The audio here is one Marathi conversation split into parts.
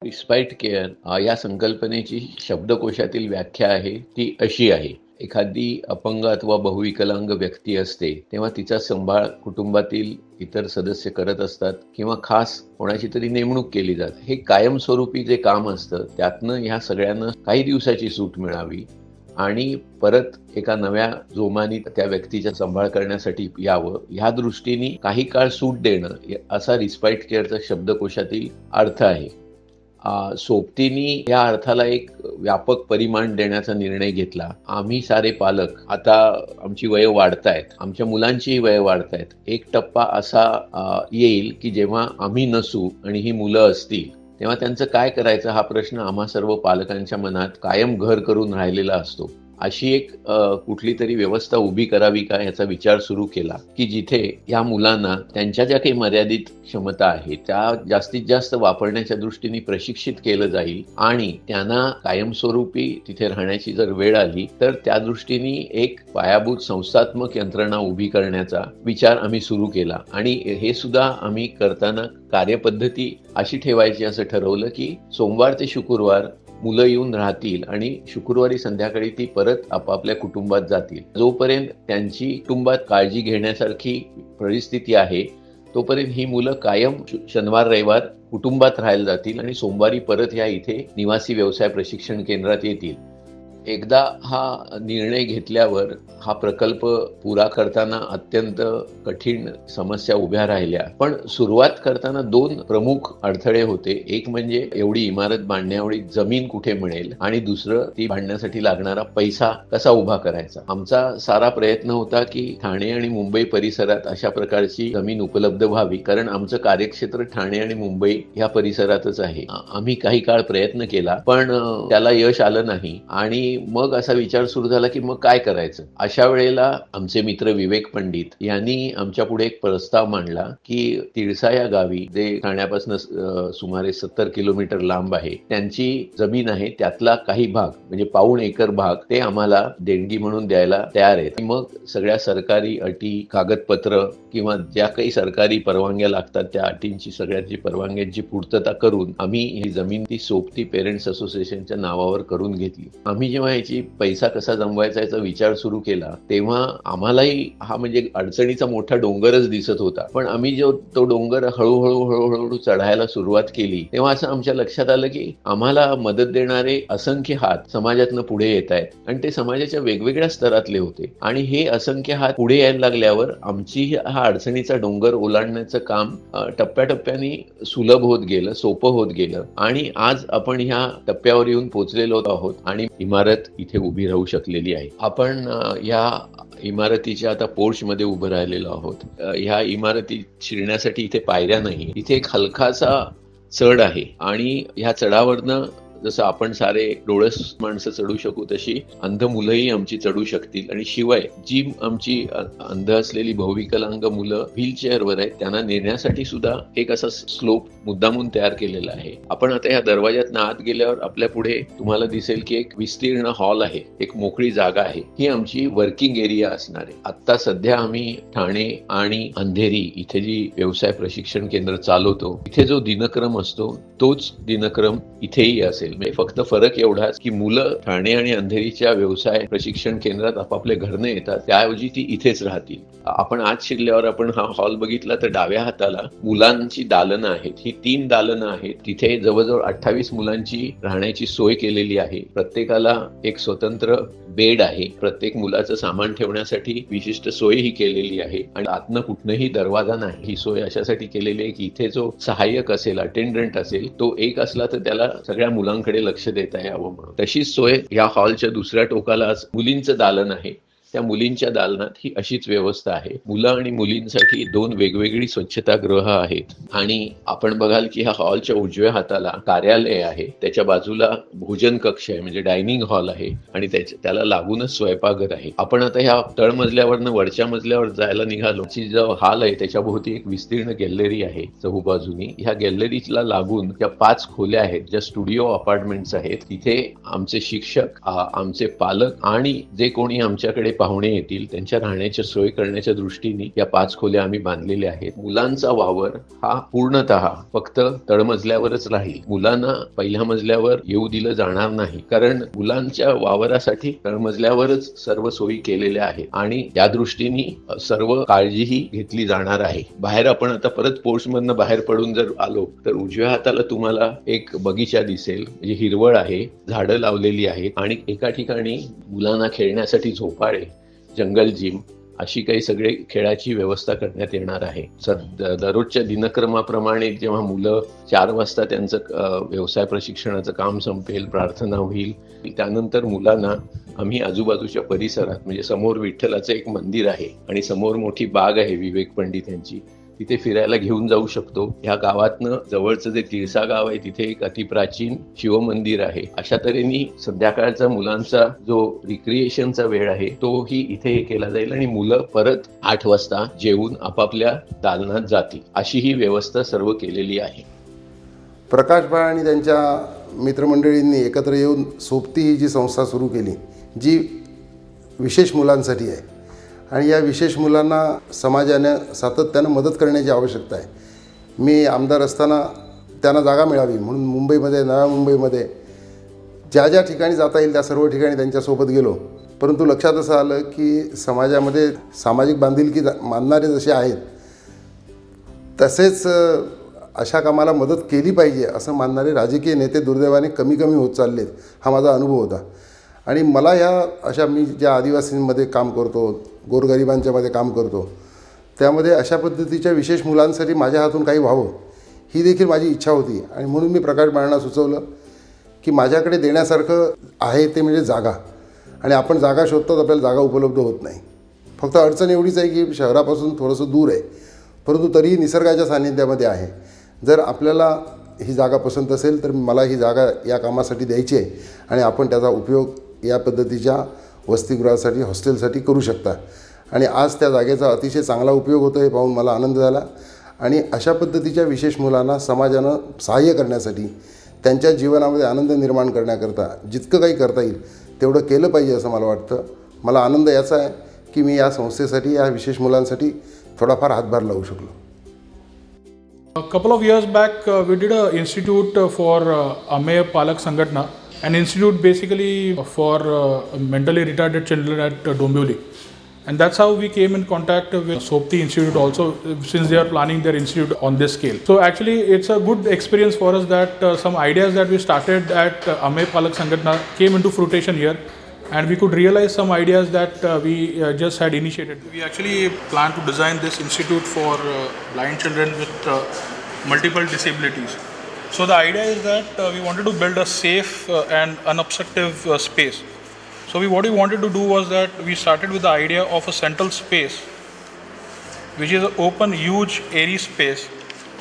रिस्पाइट केअर या संकल्पनेची शब्दकोशातील व्याख्या आहे ती अशी आहे. एखादी अपंग अथवा बहुविकलांग व्यक्ती असते तेव्हा तिचा सांभाळ कुटुंबातील इतर सदस्य करत असतात किंवा खास कोणाची तरी नेमणूक केली जाते. हे कायमस्वरूपी जे काम असतं त्यातनं ह्या सगळ्यांना काही दिवसाची सूट मिळावी आणि परत एका नव्या जोमाने त्या व्यक्तीचा सांभाळ करण्यासाठी यावं, ह्या दृष्टीने काही काळ सूट देणं असा रिस्पाइट केअरचा शब्दकोशातील अर्थ आहे. सोबतीने या अर्थाला एक व्यापक परिमाण देण्याचा निर्णय घेतला. आम्ही सारे पालक आता आमची वय वाढतायत, आमच्या मुलांचीही वय वाढतायत. एक टप्पा असा येईल की जेव्हा आम्ही नसू आणि ही मुलं असतील तेव्हा त्यांचं काय करायचं हा प्रश्न आम्हा सर्व पालकांच्या मनात कायम घर करून राहिलेला असतो. अशी एक कुठली तरी व्यवस्था उभी करावी का याचा विचार सुरू केला की जिथे या मुलांना त्यांच्या ज्या काही मर्यादित क्षमता आहेत त्या जास्तीत जास्त वापरण्याच्या दृष्टीने प्रशिक्षित केलं जाईल आणि त्यांना कायमस्वरूपी तिथे राहण्याची जर वेळ आली तर त्या दृष्टीने एक पायाभूत संस्थात्मक यंत्रणा उभी करण्याचा विचार आम्ही सुरू केला. आणि हे सुद्धा आम्ही करताना कार्यपद्धती अशी ठेवायची असं ठरवलं की सोमवार ते शुक्रवार मुलं येऊन राहतील आणि शुक्रवारी संध्याकाळी ती परत आपापल्या कुटुंबात जातील. जोपर्यंत त्यांची कुटुंबात काळजी घेण्यासारखी परिस्थिती आहे तोपर्यंत ही मुलं कायम शनिवार रविवार कुटुंबात राहायला जातील आणि सोमवारी परत ह्या इथे निवासी व्यवसाय प्रशिक्षण केंद्रात येतील. एकदा हा निर्णय घेतल्यावर हा प्रकल्प पुरा करताना अत्यंत कठीण समस्या उभ्या राहिल्या. पण सुरुवात करताना दोन प्रमुख अडथळे होते. एक म्हणजे एवढी इमारत बांधण्याएवढी जमीन कुठे मिळेल आणि दुसरं ती बांधण्यासाठी लागणारा पैसा कसा उभा करायचा. आमचा सारा प्रयत्न होता की ठाणे आणि मुंबई परिसरात अशा प्रकारची जमीन उपलब्ध व्हावी, कारण आमचं कार्यक्षेत्र ठाणे आणि मुंबई ह्या परिसरातच आहे. आम्ही काही काळ प्रयत्न केला पण त्याला यश आलं नाही आणि मग असा विचार सुरू झाला की मग काय करायचं. अशा वेळेला आमचे मित्र विवेक पंडित यांनी आमच्या पुढे एक प्रस्ताव मांडला की तिळसा या गावी जे ठाण्यापासून सुमारे 70 किलोमीटर लांब आहे त्यांची जमीन आहे, त्यातला काही भाग म्हणजे 1.25 एकर भाग ते आम्हाला देणगी म्हणून द्यायला तयार आहेत. मग सगळ्या सरकारी अटी कागदपत्र किंवा ज्या काही सरकारी परवानग्या लागतात त्या अटींची सगळ्याची परवानग्यांची पूर्तता करून आम्ही ही जमीन ती सोबती पेरेंट्स असोसिएशनच्या नावावर करून घेतली. आम्ही जेव्हा याची पैसा कसा जमवायचा याचा विचार सुरू केला तेव्हा आम्हालाही हा म्हणजे अडचणीचा मोठा डोंगरच दिसत होता. पण आम्ही तो डोंगर हळूहळू चढायला सुरुवात केली तेव्हा असं आमच्या लक्षात आलं की आम्हाला मदत देणारे असंख्य हात समाजातनं पुढे येत आहेत आणि ते समाजाच्या वेगवेगळ्या स्तरातले होते. आणि हे असंख्य हात पुढे यायला लागल्यावर आमची हा अडचणीचा डोंगर ओलांडण्याचं काम टप्प्याटप्प्याने सुलभ होत गेलं, सोपं होत गेलं आणि आज आपण ह्या टप्प्यावर येऊन पोहोचलेलो आहोत आणि इमारत इथे उभी राहू शकलेली आहे. आपण या इमारतीच्या आता पोर्च मध्ये उभं राहिलेलो आहोत. ह्या इमारती शिरण्यासाठी इथे पायऱ्या नाही, इथे एक हलकासा चढ आहे आणि ह्या चढावरनं जसं आपण सारे डोळस माणसं चढू शकू तशी अंध मुलंही आमची चढू शकतील. आणि शिवाय जी आमची अंध असलेली बहुविकलांग मुलं व्हीलचेअरवर आहेत त्यांना नेण्यासाठी सुद्धा एक असा स्लोप मुद्दामून तयार केलेला आहे. आपण आता या दरवाज्यात आत गेल्यावर आपल्या पुढे तुम्हाला दिसेल की एक विस्तीर्ण हॉल आहे, एक मोकळी जागा आहे. ही आमची वर्किंग एरिया असणार आहे. आता सध्या आम्ही ठाणे आणि अंधेरी इथे जी व्यवसाय प्रशिक्षण केंद्र चालवतो इथे जो दिनक्रम असतो तोच दिनक्रम इथेही असेल. म्हणजे फक्त फरक एवढाच की मुलं ठाणे आणि अंधेरीच्या व्यवसाय प्रशिक्षण केंद्रात आपापले घरने येतात त्याऐवजी ती इथेच राहतील. आपण आज शिरल्यावर आपण हा हॉल बघितला तर डाव्या हाताला मुलांची दालनं आहेत. ही 3 दालनं आहेत. तिथे जवळजवळ 28 मुलांची राहण्याची सोय केलेली आहे. प्रत्येकाला एक स्वतंत्र बेड आहे. प्रत्येक मुलाचं सामान ठेवण्यासाठी विशिष्ट सोय ही केलेली आहे आणि आतनं कुठनंही दरवाजा नाही. ही सोय अशासाठी केलेली आहे की इथे जो सहाय्यक असेल, अटेंडंट असेल तो एक असला तर त्याला सगळ्या मुलांकडे लक्ष देता यावं म्हणून. तशीच सोय या हॉलच्या दुसऱ्या टोकाला मुलींचं दालन आहे. त्या मुलींच्या दालनात ही अशीच व्यवस्था आहे. मुलं आणि मुलींसाठी 2 वेगवेगळी स्वच्छतागृह आहेत. आणि आपण बघाल की ह्या हॉलच्या उजव्या हाताला कार्यालय आहे, त्याच्या बाजूला भोजन कक्ष आहे म्हणजे डायनिंग हॉल आहे आणि त्याला लागूनच स्वयंपाकघर आहे. आपण आता ह्या तळमजल्यावरनं वरच्या मजल्यावर जायला निघालो. जो हॉल आहे त्याच्याभोवती एक विस्तीर्ण गॅलरी आहे चहूबाजूनी. ह्या गॅलरीला लागून त्या 5 खोल्या आहेत ज्या स्टुडिओ अपार्टमेंट्स आहेत. तिथे आमचे शिक्षक, आमचे पालक आणि जे कोणी आमच्याकडे पाहुणे येतील त्यांच्या राहण्याची सोय करण्याच्या दृष्टीने या 5 खोल्या आम्ही बांधलेल्या आहेत. मुलांचा वावर हा पूर्णतः फक्त तळमजल्यावरच राहील. मुलांना पहिल्या मजल्यावर येऊ दिलं जाणार नाही, कारण मुलांच्या वावरासाठी तळमजल्यावरच सर्व सोयी केलेल्या आहेत आणि त्या दृष्टीने सर्व काळजीही घेतली जाणार आहे. बाहेर आपण आता परत पोर्चमधनं बाहेर पडून जर आलो तर उजव्या हाताला तुम्हाला एक बगीचा दिसेल, म्हणजे हिरवळ आहे, झाडं लावलेली आहेत आणि एका ठिकाणी मुलांना खेळण्यासाठी झोपाळे, जंगल जिम अशी काही सगळे खेळाची व्यवस्था करण्यात येणार आहे. दररोजच्या दिनक्रमाप्रमाणे जेव्हा मुलं 4 वाजता त्यांचं व्यवसाय प्रशिक्षणाचं काम संपेल, प्रार्थना होईल, त्यानंतर मुलांना आम्ही आजूबाजूच्या परिसरात, म्हणजे समोर विठ्ठलाचं एक मंदिर आहे आणि समोर मोठी बाग आहे विवेक पंडित यांची, तिथे फिरायला घेऊन जाऊ शकतो. ह्या गावातनं जवळचं जे तिळसा गाव आहे तिथे एक अतिप्राचीन शिवमंदिर आहे. अशा तऱ्हेने संध्याकाळचा मुलांचा जो रिक्रिएशनचा वेळ आहे तोही इथे केला जाईल आणि मुलं परत 8 वाजता जेवून आपापल्या दालनात जातील, अशी ही व्यवस्था सर्व केलेली आहे. प्रकाश भाई आणि त्यांच्या मित्रमंडळींनी एकत्र येऊन सोबती ही जी संस्था सुरू केली, जी विशेष मुलांसाठी आहे आणि या विशेष मुलांना समाजानं सातत्यानं मदत करण्याची आवश्यकता आहे. मी आमदार असताना त्यांना जागा मिळावी म्हणून मुंबईमध्ये, नव्या मुंबईमध्ये ज्या ज्या ठिकाणी जाता येईल त्या सर्व ठिकाणी त्यांच्यासोबत गेलो. परंतु लक्षात असं आलं की समाजामध्ये सामाजिक बांधिलकी मानणारे जसे आहेत तसेच अशा कामाला मदत केली पाहिजे असं मानणारे राजकीय नेते दुर्दैवाने कमी कमी होत चाललेत, हा माझा अनुभव होता. आणि मला ह्या अशा, मी ज्या आदिवासींमध्ये काम करतो, गोरगरिबांच्यामध्ये काम करतो, त्यामध्ये अशा पद्धतीच्या विशेष मुलांसाठी माझ्या हातून काही व्हावं ही देखील माझी इच्छा होती. आणि म्हणून मी प्रकाश भाईंना सुचवलं की माझ्याकडे देण्यासारखं आहे ते म्हणजे जागा, आणि आपण जागा शोधतो आपल्याला जागा उपलब्ध होत नाही. फक्त अडचण एवढीच आहे की शहरापासून थोडंसं दूर आहे, परंतु तरीही निसर्गाच्या सानिध्यामध्ये आहे. जर आपल्याला ही जागा पसंत असेल तर मला ही जागा या कामासाठी द्यायची आहे आणि आपण त्याचा उपयोग या पद्धतीच्या वसतिगृहासाठी, हॉस्टेलसाठी करू शकता. आणि आज त्या जागेचा अतिशय चांगला उपयोग होतो हे पाहून मला आनंद झाला. आणि अशा पद्धतीच्या विशेष मुलांना समाजानं सहाय्य करण्यासाठी, त्यांच्या जीवनामध्ये आनंद निर्माण करण्याकरता जितकं काही करता येईल तेवढं केलं पाहिजे असं मला वाटतं. मला आनंद याचा आहे की मी या संस्थेसाठी, या विशेष मुलांसाठी थोडाफार हातभार लावू शकलो. A couple of years back, we did an institute for Amey Palak Sangatna, an institute basically for mentally retarded children at Dombivli. And that's how we came in contact with Sopti Institute also, since they are planning their institute on this scale. So actually it's a good experience for us that some ideas that we started at Amey Palak Sangatna came into fruition here, and we could realize some ideas that we just had initiated. We actually plan to design this institute for blind children with multiple disabilities. So the idea is that we wanted to build a safe and unobstructive space. So what we wanted to do was that we started with the idea of a central space, which is an open, huge, airy space,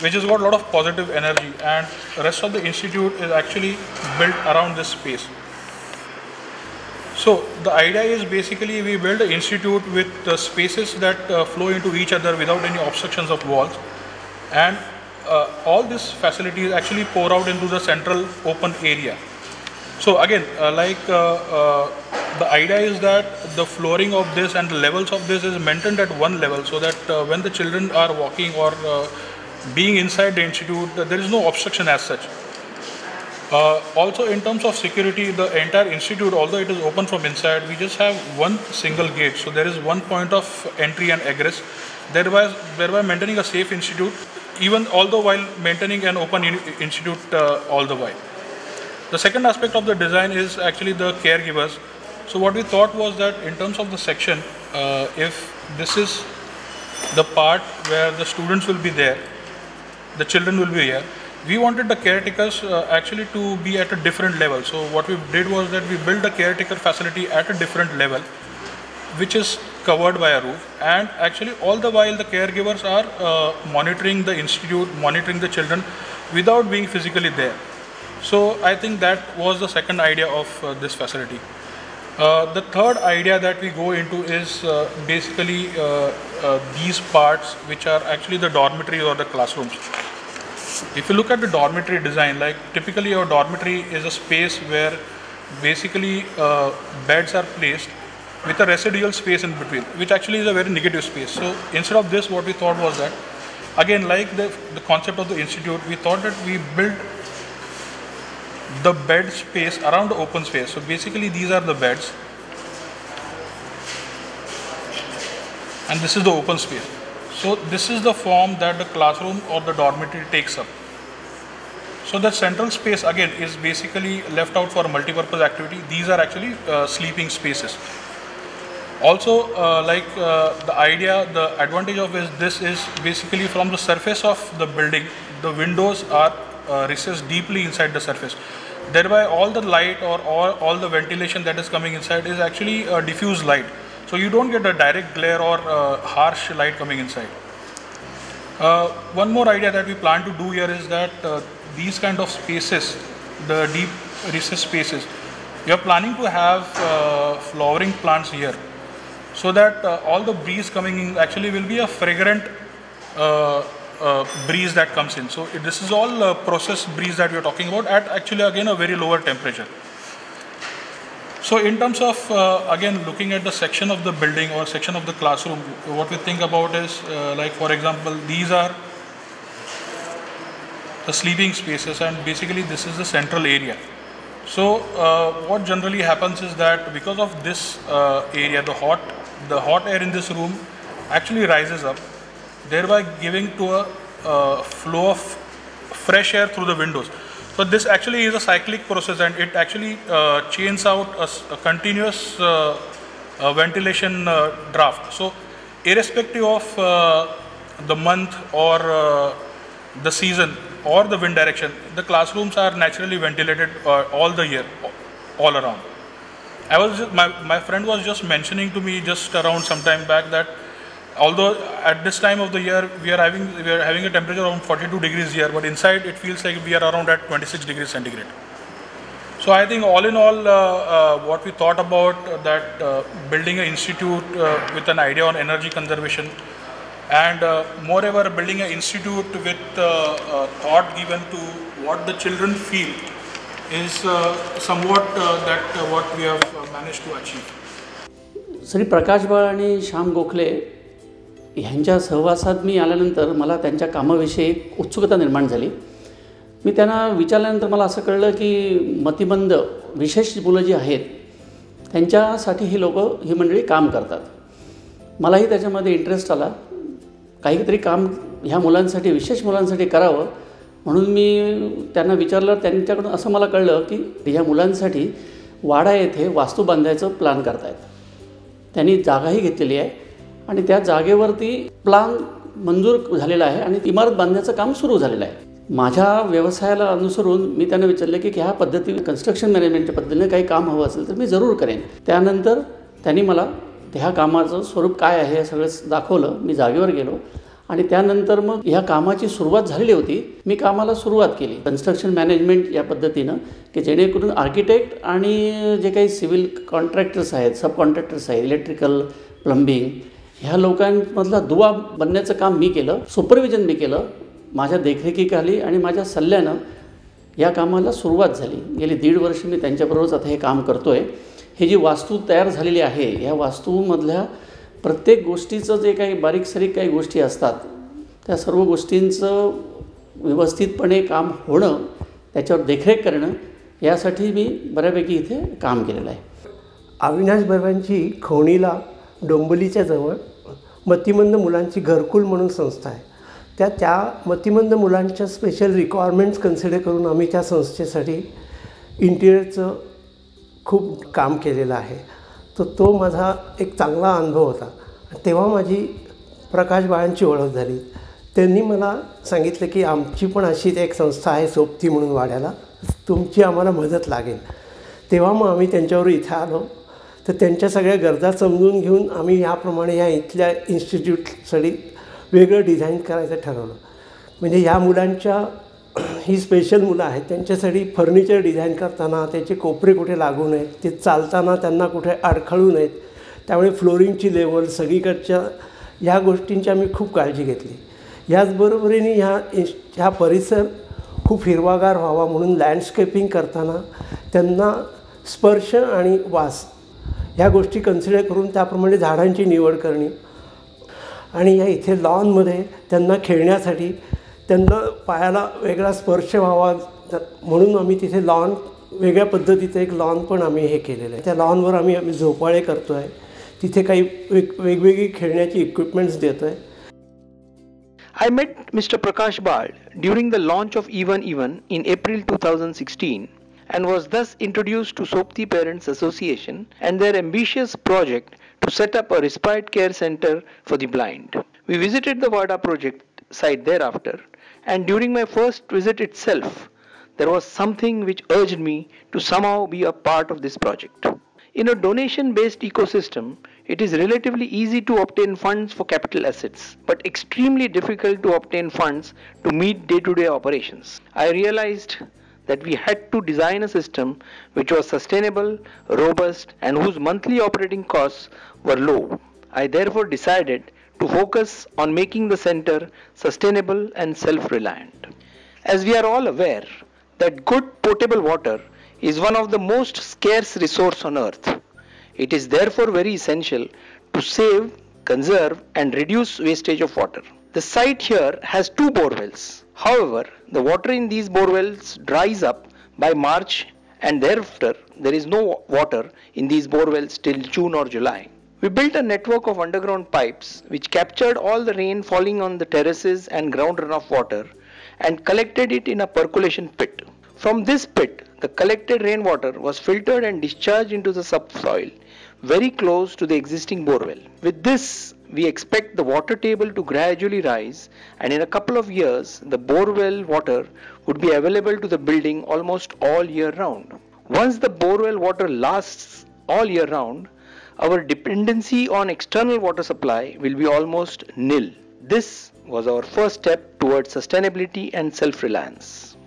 which has got a lot of positive energy, and the rest of the institute is actually built around this space. So the idea is basically we build an institute with spaces that flow into each other without any obstructions of walls, and all these facilities actually pour out into the central open area. So again, the idea is that the flooring of this and the levels of this is maintained at one level, so that when the children are walking or being inside the institute, there is no obstruction as such. Also in terms of security, the entire institute, although it is open from inside, we just have one single gate, so there is one point of entry and egress, thereby maintaining a safe institute, even although while maintaining an open institute all the while. The second aspect of the design is actually the caregivers. So what we thought was that in terms of the section, if this is the part where the students will be there, the children will be here, we wanted the caretakers actually to be at a different level. So what we did was that we built a caretaker facility at a different level, which is covered by a roof, and actually all the while the caregivers are monitoring the institute, monitoring the children without being physically there. So I think that was the second idea of this facility. The third idea that we go into is basically these parts, which are actually the dormitories or the classrooms. If you look at the dormitory design, like typically our dormitory is a space where basically beds are placed with a residual space in between, which actually is a very negative space. So instead of this, what we thought was that, again, like the concept of the institute, we thought that we build the bed space around the open space. So basically these are the beds and this is the open space. So this is the form that the classroom or the dormitory takes up. So the central space again is basically left out for a multi-purpose activity. These are actually sleeping spaces. Also, the idea, the advantage of this is basically from the surface of the building, the windows are recessed deeply inside the surface. Thereby all the light or all the ventilation that is coming inside is actually diffuse light. So you don't get a direct glare or harsh light coming inside. One more idea that we plan to do here is that these kind of spaces, the deep recessed spaces, we are planning to have flowering plants here, so that all the breeze coming in actually will be a fragrant breeze that comes in. So this is all processed breeze that we are talking about at actually again a very lower temperature. So in terms of again looking at the section of the building or section of the classroom, what we think about is like for example, these are the sleeping spaces and basically this is the central area. So what generally happens is that because of this area, the hot air in this room actually rises up, thereby giving to a flow of fresh air through the windows. So this actually is a cyclic process and it actually chains out a continuous ventilation draft. So irrespective of the month or the season or the wind direction, the classrooms are naturally ventilated all the year, all around. My friend was just mentioning to me just around some time back that although at this time of the year we are having a temperature around 42 degrees here, but inside it feels like we are around at 26 degrees centigrade. So I think all in all, what we thought about that building an institute with an idea on energy conservation, and moreover building an institute with thought given to what the children feel is somewhat what we have managed to achieve. Shri Prakash बाळ आणि श्याम गोखले ह्यांच्या सहवासात मी आल्यानंतर मला त्यांच्या कामाविषयी एक उत्सुकता निर्माण झाली. मी त्यांना विचारल्यानंतर मला असं कळलं की मतिमंद विशेष मुलं जी आहेत त्यांच्यासाठी ही ही मंडळी काम करतात. मलाही त्याच्यामध्ये इंटरेस्ट आला. काहीतरी काम ह्या मुलांसाठी, विशेष मुलांसाठी करावं म्हणून मी त्यांना विचारलं. त्यांच्याकडून असं मला कळलं की ह्या मुलांसाठी वाडा येथे वास्तू बांधायचं प्लॅन करतायत. त्यांनी जागाही घेतलेली आहे आणि त्या जागेवरती प्लॅन मंजूर झालेला आहे आणि इमारत बांधण्याचं काम सुरू झालेलं आहे. माझ्या व्यवसायाला अनुसरून मी त्यांना विचारलं की ह्या पद्धतीने कन्स्ट्रक्शन मॅनेजमेंटच्या पद्धतीने काही काम हवं असेल तर मी जरूर करेन. त्यानंतर त्यांनी मला ह्या कामाचं स्वरूप काय आहे हे सगळं दाखवलं. मी जागेवर गेलो आणि त्यानंतर मग ह्या कामाची सुरुवात झालेली होती. मी कामाला सुरुवात केली कन्स्ट्रक्शन मॅनेजमेंट या पद्धतीनं की जेणेकरून आर्किटेक्ट आणि जे काही सिव्हिल कॉन्ट्रॅक्टर्स आहेत, सब कॉन्ट्रॅक्टर्स आहेत, इलेक्ट्रिकल, प्लंबिंग ह्या लोकांमधला दुवा बनण्याचं काम मी केलं. सुपरविजन मी केलं माझ्या देखरेखीखाली आणि माझ्या सल्ल्यानं या कामाला सुरुवात झाली. गेली 1.5 वर्ष मी त्यांच्याबरोबरच आता हे काम करतो आहे. ही जी वास्तू तयार झालेली आहे ह्या वास्तूमधल्या प्रत्येक गोष्टीचं जे काही बारीक सारीक काही गोष्टी असतात त्या सर्व गोष्टींचं व्यवस्थितपणे काम होणं, त्याच्यावर देखरेख करणं यासाठी मी बऱ्यापैकी इथे काम केलेलं आहे. अविनाश बर्वांची खवणीला डोंबिवलीच्या जवळ मतिमंद मुलांची घरकुल म्हणून संस्था आहे. त्या मतिमंद मुलांच्या स्पेशल रिक्वायरमेंट्स कन्सिडर करून आम्ही त्या संस्थेसाठी इंटिरियरचं खूप काम केलेलं आहे. तो माझा एक चांगला अनुभव होता. तेव्हा माझी प्रकाश बाळांची ओळख झाली. त्यांनी मला सांगितलं की आमची पण अशीच एक संस्था आहे सोबती म्हणून वाड्याला, तुमची आम्हाला मदत लागेल. तेव्हा मग आम्ही त्यांच्यावर इथं आलो. तर त्यांच्या सगळ्या गरजा समजून घेऊन आम्ही याप्रमाणे या इथल्या इन्स्टिट्यूटसाठी वेगळं डिझाईन करायचं ठरवलं. म्हणजे ह्या मुलांच्या ही स्पेशल मुलं आहेत त्यांच्यासाठी फर्निचर डिझाईन करताना त्याचे कोपरे कुठे लागू नयेत, ते चालताना त्यांना कुठे अडखळू नयेत, त्यामुळे फ्लोरिंगची लेवल सगळीकडच्या ह्या गोष्टींची आम्ही खूप काळजी घेतली. याचबरोबरीने ह्या परिसर खूप हिरवागार व्हावा म्हणून लँडस्केपिंग करताना त्यांना स्पर्श आणि वास ह्या गोष्टी कन्सिडर करून त्याप्रमाणे झाडांची निवड करणे आणि या इथे लॉनमध्ये त्यांना खेळण्यासाठी त्यांना पायाला वेगळा स्पर्श व्हावा म्हणून आम्ही तिथे लॉन वेगळ्या पद्धतीचं एक लॉन पण आम्ही हे केलेलं आहे. त्या लॉनवर आम्ही झोपाळे करतो आहे, तिथे काही वेगवेगळी खेळण्याची इक्विपमेंट्स देतो आहे. I met Mr. Prakash Bal during the launch of Even in April 2016 and was thus introduced to Sopti Parents Association and their ambitious project to set up a respite care center for the blind. We visited the WADA project site thereafter, and during my first visit itself, there was something which urged me to somehow be a part of this project. In a donation-based ecosystem, it is relatively easy to obtain funds for capital assets, but extremely difficult to obtain funds to meet day-to-day operations. I realized that we had to design a system which was sustainable, robust, and whose monthly operating costs were low. I therefore decided to focus on making the center sustainable and self-reliant. As we are all aware that good potable water is one of the most scarce resources on earth. It is therefore very essential to save, conserve, and reduce wastage of water. The site here has 2 borewells. However, the water in these borewells dries up by March, and thereafter there is no water in these borewells till June or July. We built a network of underground pipes which captured all the rain falling on the terraces and ground runoff water and collected it in a percolation pit. From this pit, the collected rainwater was filtered and discharged into the subsoil, very close to the existing borewell. With this, we expect the water table to gradually rise, and in a couple of years, the borewell water would be available to the building almost all year round. Once the borewell water lasts all year round, our dependency on external water supply will be almost nil. This was our first step towards sustainability and self-reliance.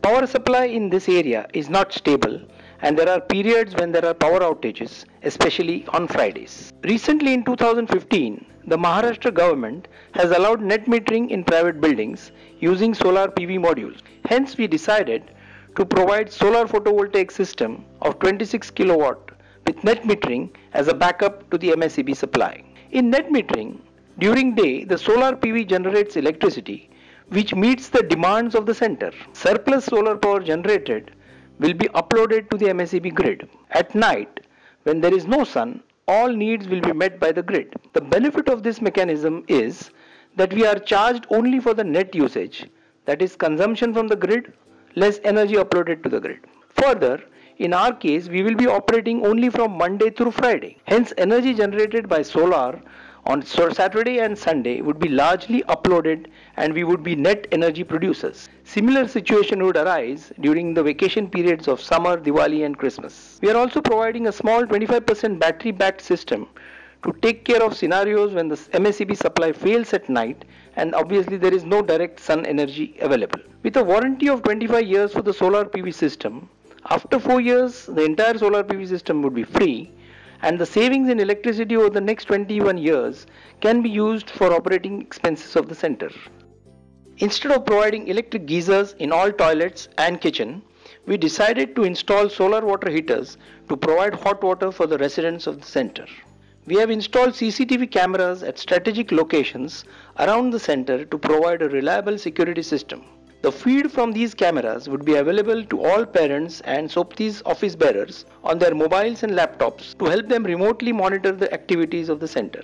Power supply in this area is not stable, and there are periods when there are power outages, especially on Fridays. Recently in 2015, the Maharashtra government has allowed net metering in private buildings using solar PV modules. Hence we decided to provide solar photovoltaic system of 26 kilowatt with net metering as a backup to the MSEB supply. In net metering, during day the solar PV generates electricity which meets the demands of the center. Surplus solar power generated will be uploaded to the MSEB grid. At night, when there is no sun, all needs will be met by the grid. The benefit of this mechanism is that we are charged only for the net usage, that is consumption from the grid, less energy uploaded to the grid. Further, in our case, we will be operating only from Monday through Friday. Hence, energy generated by solar on Saturday and Sunday would be largely uploaded, and we would be net energy producers. Similar situation would arise during the vacation periods of summer, Diwali and Christmas. We are also providing a small 25% battery backed system to take care of scenarios when the MSEB supply fails at night and obviously there is no direct sun energy available. With a warranty of 25 years for the solar PV system, after 4 years the entire solar PV system would be free, and the savings in electricity over the next 21 years can be used for operating expenses of the center. Instead of providing electric geysers in all toilets and kitchen, we decided to install solar water heaters to provide hot water for the residents of the center. We have installed CCTV cameras at strategic locations around the center to provide a reliable security system. The feed from these cameras would be available to all parents and Sopti's office bearers on their mobiles and laptops to help them remotely monitor the activities of the center.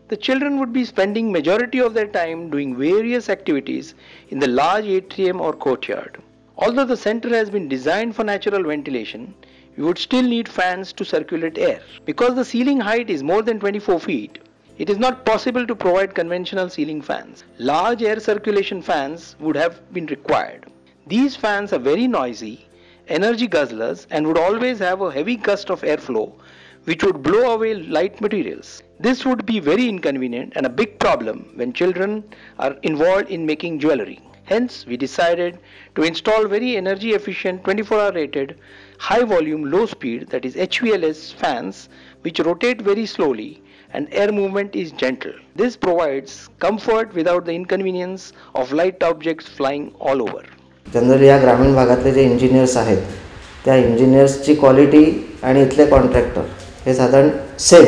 The children would be spending majority of their time doing various activities in the large atrium or courtyard. Although the center has been designed for natural ventilation, you would still need fans to circulate air. Because the ceiling height is more than 24 feet, it is not possible to provide conventional ceiling fans. Large air circulation fans would have been required. These fans are very noisy, energy guzzlers, and would always have a heavy gust of airflow which would blow away light materials. This would be very inconvenient and a big problem when children are involved in making jewelry. Hence, we decided to install very energy efficient 24-hour rated high volume low speed, that is HVLS fans, which rotate very slowly and air movement is gentle. This provides comfort without the inconvenience of light objects flying all over. Generally या ग्रामीण भागातले जे इंजिनियर्स आहेत त्या इंजिनियर्सची क्वालिटी आणि इथले कॉन्ट्रॅक्टर हे साधारण सेम.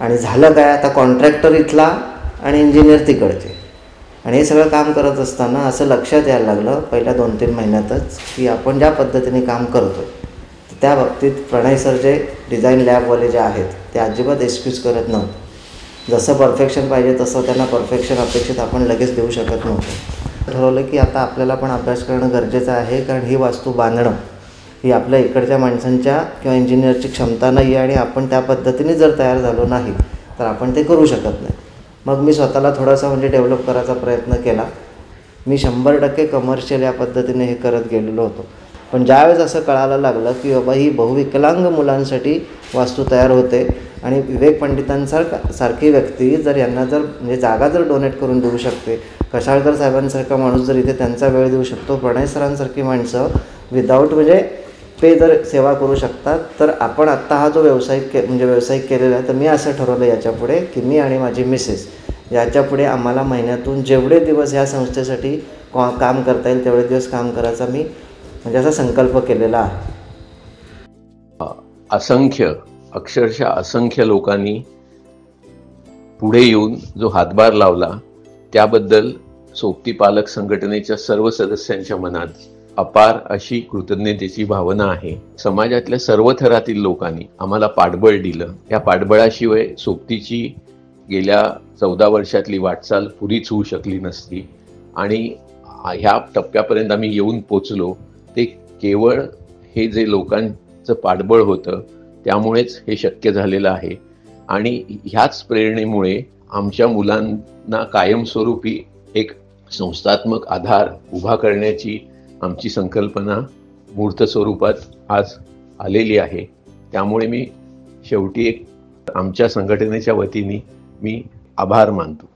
आणि झालं काय, आता कॉन्ट्रॅक्टर इथला आणि इंजिनियर तिकडचे, आणि हे सगळं काम करत असताना असं लक्षात यायला लागलं पहिल्या 2-3 महिन्यातच की आपण ज्या पद्धतीने काम करतो त्या बाबतीत प्रणय सर जे डिझाईन लॅबवाले जे आहेत ते अजिबात एक्सक्यूज करत नव्हते. जसं परफेक्शन पाहिजे तसं त्यांना परफेक्शन अपेक्षित आपण लगेच देऊ शकत नव्हतं. ठरवलं की आता आपल्याला पण अभ्यास करणं गरजेचं आहे, कारण ही वास्तू बांधणं ही आपल्या इकडच्या माणसांच्या किंवा इंजिनियरची क्षमता नाही आहे, आणि आपण त्या पद्धतीने जर तयार झालो नाही तर आपण ते करू शकत नाही. मग मी स्वतःला थोडासा म्हणजे डेव्हलप करायचा प्रयत्न केला. मी 100% कमर्शियल या पद्धतीने हे करत गेलेलो होतो. पण ज्यावेळेस असं कळायला लागलं की बाबा ही बहुविकलांग मुलांसाठी वास्तू तयार होते, आणि विवेक पंडितांसारखी व्यक्ती जर यांना जर म्हणजे जागा जर डोनेट करून देऊ शकते, कशाळकर साहेबांसारखा माणूस जर इथे त्यांचा वेळ देऊ शकतो, प्रणय सरांसारखी माणसं विदाऊट म्हणजे पे जर सेवा करू शकतात, तर आपण आत्ता हा जो व्यावसायिक केलेला आहे, तर मी असं ठरवलं याच्यापुढे की मी आणि माझी मिसेस याच्यापुढे आम्हाला महिन्यातून जेवढे दिवस ह्या संस्थेसाठी काम करता येईल तेवढे दिवस काम करायचा मी म्हणजे असा संकल्प केलेला आहे. अक्षरशः असंख्य लोकांनी पुढे येऊन जो हातभार लावला त्याबद्दल सोबती पालक संघटनेच्या सर्व सदस्यांच्या मनात अपार अशी कृतज्ञतेची भावना आहे. समाजातल्या सर्व थरातील लोकांनी आम्हाला पाठबळ दिलं. या पाठबळाशिवाय सोबतीची गेल्या 14 वर्षातली वाटचाल पुरीच होऊ शकली नसती, आणि ह्या टप्प्यापर्यंत आम्ही येऊन पोचलो ते केवळ हे जे लोकांचं पाठबळ होतं त्यामुळेच हे शक्य झालेलं आहे. आणि ह्याच प्रेरणेमुळे आमच्या मुलांना कायमस्वरूपी एक संस्थात्मक आधार उभा करण्याची आमची संकल्पना मूर्त स्वरूपात आज आलेली आहे. त्यामुळे मी शेवटी आमच्या संघटनेच्या वतीने मी आभार मानतो.